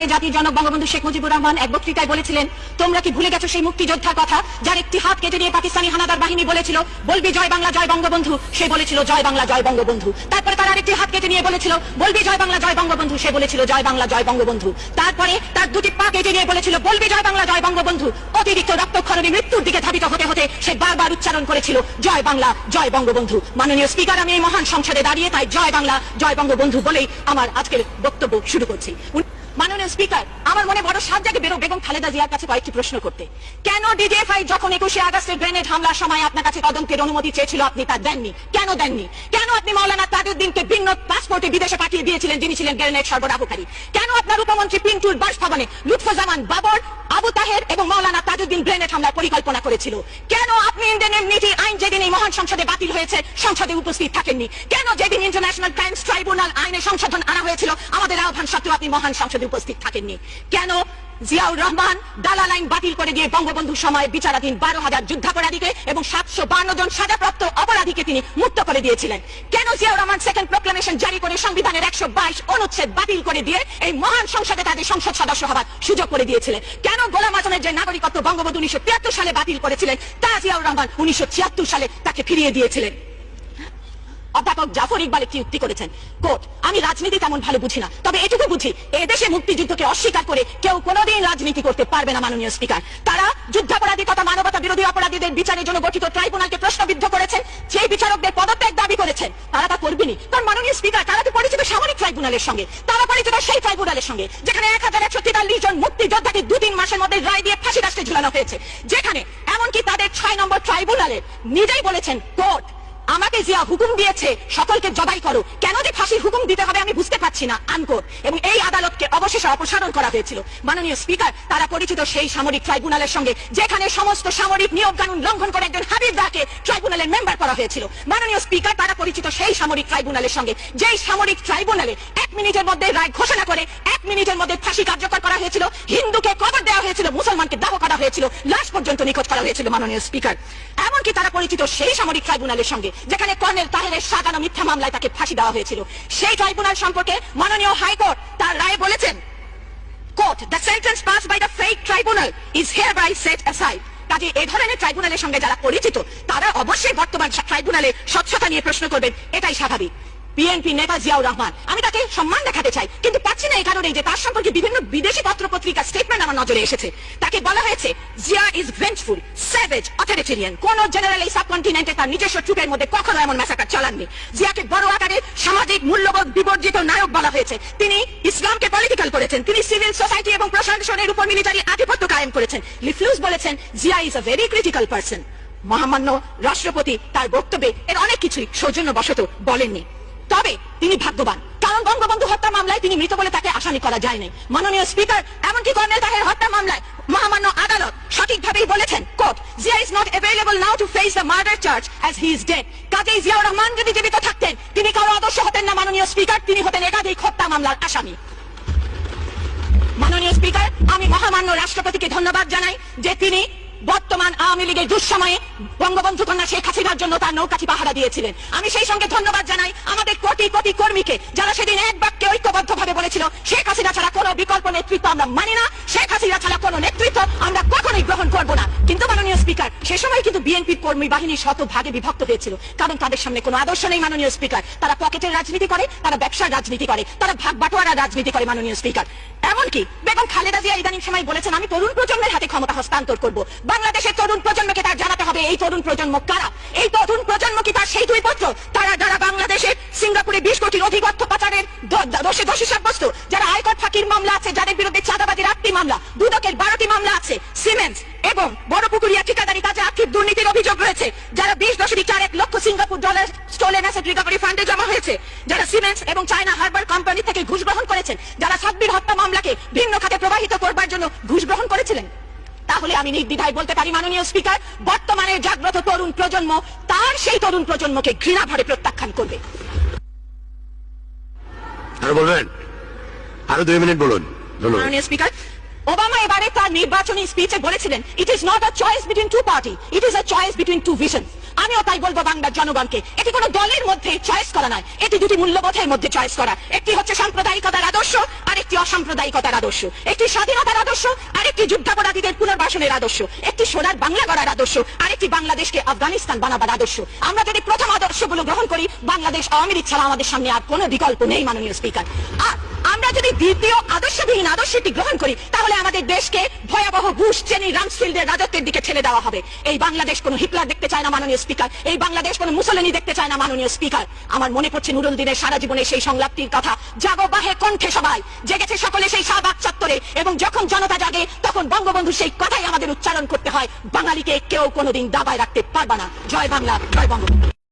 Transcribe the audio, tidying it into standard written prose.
জাতির জনক বঙ্গবন্ধু শেখ মুজিবুর রহমান এক বক্তৃতায় বলেছিলেন, তোমরা কি ভুলে গেছো সেই মুক্তিযোদ্ধার কথা যার একটি হাত কেটে দিয়ে পাকিস্তানি হানাদার বাহিনী বলেছিল বলবি জয় বাংলা জয় বঙ্গবন্ধু, সে বলেছিল জয় বাংলা জয় বঙ্গবন্ধু। তারপরে তার আরেকটি হাত কেটে নিয়ে বলেছিল বলবি জয় বাংলা জয় বঙ্গবন্ধু, সে বলেছিল জয় বাংলা জয় বঙ্গবন্ধু। তারপরে তার দুটি পা কেটে নিয়ে বলেছিল বলবি জয় বাংলা জয় বঙ্গবন্ধু। অতিরিক্ত রক্তক্ষরণে মৃত্যুর দিকে ধাবিত হতে হতে সে বারবার উচ্চারণ করেছিল জয় বাংলা জয় বঙ্গবন্ধু। মাননীয় স্পিকার, আমি এই মহান সংসদে দাঁড়িয়ে তাই জয় বাংলা জয় বঙ্গবন্ধু বলেই আমার আজকের বক্তব্য শুরু করছি। মাননীয় স্পিকার, আমার মনে বড় সাত জায়গায় বেগম খালেদা জিয়ার কাছে কয়েকটি প্রশ্ন করতে। কেন ডিজিএফআই যখন 21শে আগস্টের গ্রেনেড হামলার সময় আপনার কাছে তদন্তের অনুমতি চেয়েছিল আপনি তা দেননি? কেন দেননি? কেন আপনি মাওলানা তাজউদ্দিনকে ভিন্ন পাসপোর্টে বিদেশে পাঠিয়ে দিয়েছিলেন, যিনি ছিলেন গ্রেনেড সরবরাহকারী? কেন আপনার উপমন্ত্রী পিন্টুর বাসভবনে লুৎফুজ্জামান বাবর, আবু তাহের এবং মাওলানা তাজউদ্দিন গ্রেনেড হামলার পরিকল্পনা করেছিল? কেন আপনি ইন্ডিয়ান এমনিটি আইন যেদিন এই মহান সংসদে বাতিল হয়েছে সংসদে উপস্থিত থাকেননি? কেন যেদিন ইন্টারন্যাশনাল ক্রাইমস ট্রাইব্যুনাল আইনে সংশোধন আনা হয়েছিল আমাদের আহ্বান সত্ত্বেও আপনি মহান সংসদে উপস্থিত থাকেননি? কেন জিয়াউর রহমান দালাল আইন বাতিল করে দিয়ে বঙ্গবন্ধুর সময় বিচারাধীন 12,000 যুদ্ধাপরাধীকে এবং 752 জন সাজাপ্রাপ্ত অপরাধীকে তিনি মুক্ত করে দিয়েছিলেন? কেন জিয়াউর রহমান সেকেন্ড প্রক্লেমেশন জারি করে সংবিধানের 122 অনুচ্ছেদ বাতিল করে দিয়ে এই মহান সংসদে তাদের সংসদ সদস্য হওয়ার সুযোগ করে দিয়েছিলেন? কেন গোলাম আজমের যে নাগরিকত্ব বঙ্গবন্ধু 1973 সালে বাতিল করেছিলেন তা জিয়াউর রহমান 1976 সালে তাকে ফিরিয়ে দিয়েছিলেন? অধ্যাপক জাফর ইকবাল একটি উক্তি করেছেন, কোট, আমি রাজনীতি তেমন ভালো বুঝি না, তবে এটুকু বুঝি এদেশে মুক্তিযুদ্ধকে অস্বীকার করে কেউ কোনোদিন রাজনীতি করতে পারবে না। মাননীয় স্পিকার, তারা যুদ্ধাপরাধী তথা মানবতা বিরোধী অপরাধীদের বিচারের জন্য গঠিত ট্রাইব্যুনালকে প্রশ্নবিদ্ধ করেছেন, সেই বিচারকদের পদত্যাগ দাবি করেছেন। তারা তা করবেনি, কারণ মাননীয় স্পিকার, তারা তো পরিচিত সামরিক ট্রাইব্যুনালের সঙ্গে, তারা পরিচিত সেই ট্রাইব্যুনালের সঙ্গে যেখানে 1143 জন মুক্তিযোদ্ধাকে 2-3 মাসের মধ্যে রায় দিয়ে ফাঁসি কাস্টে ঝুলানো হয়েছে, যেখানে এমনকি তাদের 6 নম্বর ট্রাইব্যুনালে নিজেই বলেছেন, কোট, আমাকে জিয়া হুকুম দিয়েছে সকলকে জবাই করো, কেন যে ফাঁসির হুকুম দিতে হবে আমি বুঝতে পারছি না, আনকোট। এবং এই আদালতকে অবশেষে অপসারণ করা হয়েছিল। মাননীয় স্পিকার, তারা পরিচিত সেই সামরিক ট্রাইব্যুনালের সঙ্গে যেখানে সমস্ত সামরিক নিয়ম কানুন লঙ্ঘন করে একজন হাবিবদাকে ট্রাইব্যুনালের মেম্বার করা হয়েছিল। মাননীয় স্পিকার, তারা পরিচিত সেই সামরিক ট্রাইব্যুনালের সঙ্গে যেই সামরিক ট্রাইব্যুনালে 1 মিনিটের মধ্যে রায় ঘোষণা করে 1 মিনিটের মধ্যে ফাঁসি কার্যকর করা হয়েছিল, হিন্দুকে কবর দেওয়া হয়েছিল, মুসলমানকে দাহ করা হয়েছিল, লাশ পর্যন্ত নিখোঁজ করা হয়েছিল। মাননীয় স্পিকার, এমনকি তারা পরিচিত সেই সামরিক ট্রাইব্যুনালের সঙ্গে যেখানে কর্নেল তাহেরের সাজানো মিথ্যা মামলায় তাকে ফাঁসি দেওয়া হয়েছিল। সেই ট্রাইব্যুনাল সম্পর্কে মাননীয় হাইকোর্ট তার রায়ে বলেছেন, quote, the sentence passed by the fake tribunal is hereby set aside. কাজে এই ধরনের ট্রাইব্যুনালের সঙ্গে যারা পরিচিত তারা অবশ্যই বর্তমান ট্রাইব্যুনালে স্বচ্ছতা নিয়ে প্রশ্ন করবেন, এটাই স্বাভাবিক। বিএনপি নেতা জিয়াউর রহমান, আমি তাকে সম্মান দেখাতে চাই, কিন্তু পাচ্ছি না এই কারণেই যে তার সম্পর্কে বিভিন্ন বিদেশি পত্র পত্রিকার স্টেটমেন্ট আমার নজরে এসেছে। তাকে বলা হয়েছে জিয়া ইজ ভেঞ্জফুল, স্যাভেজ, অথরিটেরিয়ান। কোন জেনারেল এই সাবকন্টিনেন্টে তার নিজস্ব ট্রুপের মধ্যে কখনো এমন ম্যাসাকার চালাননি। জিয়াকে বড় আকারে সামাজিক মূল্যবোধ বিবর্জিত নায়ক বলা হয়েছে। তিনি ইসলামকে পলিটিক্যাল করেছেন, তিনি সিভিল সোসাইটি এবং প্রশাসনের উপর মিলিটারি আধিপত্য কায়েম করেছেন। লিফলুস বলেছেন Zia is a very critical person. মহামান্য রাষ্ট্রপতি তার বক্তব্যে এর অনেক কিছুই সৌজন্যবশত বলেননি, তবে তিনি ভাগ্যবান, কারণ বঙ্গবন্ধু হত্যা মামলায় তিনি মৃত বলে তাকে আসামি করা যায়নি। মাননীয় স্পিকার, এমনকি কর্নেল তাহের হত্যা মামলায় মহামান্য আদালত সঠিকভাবেই বলেছেন, quote, Zia is not available now to face the murder charge as he is dead. কাজেই জিয়াউর রহমান যদি জীবিত থাকতেন তিনি কারো আদর্শ হতেন না। মাননীয় স্পিকার, তিনি হতেন একাধিক হত্যা মামলার আসামি। মাননীয় স্পিকার, আমি মহামান্য রাষ্ট্রপতিকে ধন্যবাদ জানাই যে তিনি বর্তমান আওয়ামী লীগের দুঃসময়ে বঙ্গবন্ধু কন্যা শেখ হাসিনার জন্য তার নৌকাটি পাহারা দিয়েছিলেন। আমি সেই সঙ্গে ধন্যবাদ জানাই আমাদের কোটি কোটি কর্মীকে যারা সেদিন এক বাক্যে ঐক্যবদ্ধভাবে বলেছিল শেখ হাসিনা ছাড়া কোনো বিকল্প নেতৃত্ব আমরা মানি না, শেখ হাসিনা ছাড়া কোনো নেতৃত্ব আমরা কখনোই গ্রহণ করব না। কিন্তু মাননীয় স্পিকার, সে সময় কিন্তু বিএনপির কর্মী বাহিনী শত ভাগে বিভক্ত হয়েছিল, কারণ তাদের সামনে কোনো আদর্শ নেই। মাননীয় স্পিকার, তারা পকেটের রাজনীতি করে, তারা ব্যবসার রাজনীতি করে, তারা ভাগ বাটোয়ারা রাজনীতি করে। মাননীয় স্পিকার, এমনকি বেগম খালেদা জিয়া ইদানিং সময় বলেছেন আমি তরুণ প্রজন্মের হাতে ক্ষমতা হস্তান্তর করব। বাংলাদেশের তরুণ প্রজন্মকে তার জানাতে হবে এই তরুণ প্রজন্ম কারা। এই তরুণ প্রজন্ম কি তার সেই দুই পুত্র তারা যারা বাংলাদেশের সিঙ্গাপুরে 20 কোটির অধিক অর্থ পাচারের দোষী সাব্যস্ত, যারা আয়কর ফাঁকির মামলা আছে, যাদের বিরুদ্ধে চাঁদাবাজির 8টি মামলা, দুদকের 12টি মামলা আছে, সিমেন্স এবং বড়পুকুরিয়া ঠিকাদারি কাজে আর্থিক দুর্নীতির অভিযোগ রয়েছে, যারা 20.41 লক্ষ Singapore dollar stolen asset recovery ফান্ডে জমা হয়েছে, যারা সিমেন্স এবং চায়না হারবার কোম্পানি থেকে ঘুষ গ্রহণ করেছেন, যারা সাব্বির হত্যা মামলাকে ভিন্ন খাতে প্রবাহিত করবার জন্য ঘুষ গ্রহণ করেছিলেন, তাহলে আমি নির্দ্বিধায় বলতে পারি মাননীয় স্পিকার, বর্তমানে জাগ্রত তরুণ প্রজন্ম তার সেই তরুণ প্রজন্মকে ঘৃণা ভরে প্রত্যাখ্যান করবে। আরো বলবেন? আরো 2 মিনিট বলুন। মাননীয় স্পিকার, ওবামা এবারে তার নির্বাচনী স্পিচে বলেছিলেন it is not a choice between two party, it is a choice between two vision. আমিও তাই বলবো বাংলার জনগণকে, এটি কোনো দলের মধ্যে চয়েস করা নয়, এটি দুটি মূল্যবোধের মধ্যে চয়েস করা। একটি হচ্ছে সাম্প্রদায়িকতার আদর্শ, আর একটি অসাম্প্রদায়িকতার আদর্শ। একটি স্বাধীনতার আদর্শ, আর একটি যুদ্ধাপরাধীদের পুনর্বাসনের আদর্শ। একটি সোনার বাংলা গড়ার আদর্শ, আর একটি বাংলাদেশকে আফগানিস্তান বানাবার আদর্শ। আমরা যদি প্রথম আদর্শগুলো গ্রহণ করি, বাংলাদেশ আওয়ামী লীগ ছাড়া আমাদের সামনে আর কোনো বিকল্প নেই মাননীয় স্পিকার। আর আমরা যদি দ্বিতীয় আদর্শবিহীন আদর্শটি গ্রহণ করি, তাহলে আমাদের দেশকে ভয়াবহ বুশ, চেনি, রামসফিল্ডের রাজত্বের দিকে ঠেলে দেওয়া হবে। এই বাংলাদেশ কোনো হিটলার দেখতে চায় না মাননীয় স্পিকার, এই বাংলাদেশ কোনো মুসলিনী দেখতে চায় না মাননীয় স্পিকার। আমার মনে পড়ছে নুরুল দিনের সারা জীবনের সেই সংলাপটির কথা, জাগো বাহে কণ্ঠে সবাই, জেগেছে সকলে সেই শাহবাগ চত্বরে, এবং যখন জনতা জাগে তখন বঙ্গবন্ধু সেই কথাই আমাদের উচ্চারণ করতে হয়, বাঙালিকে কেউ কোনোদিন দাবায় রাখতে পারবে না। জয় বাংলা, জয় বঙ্গবন্ধু।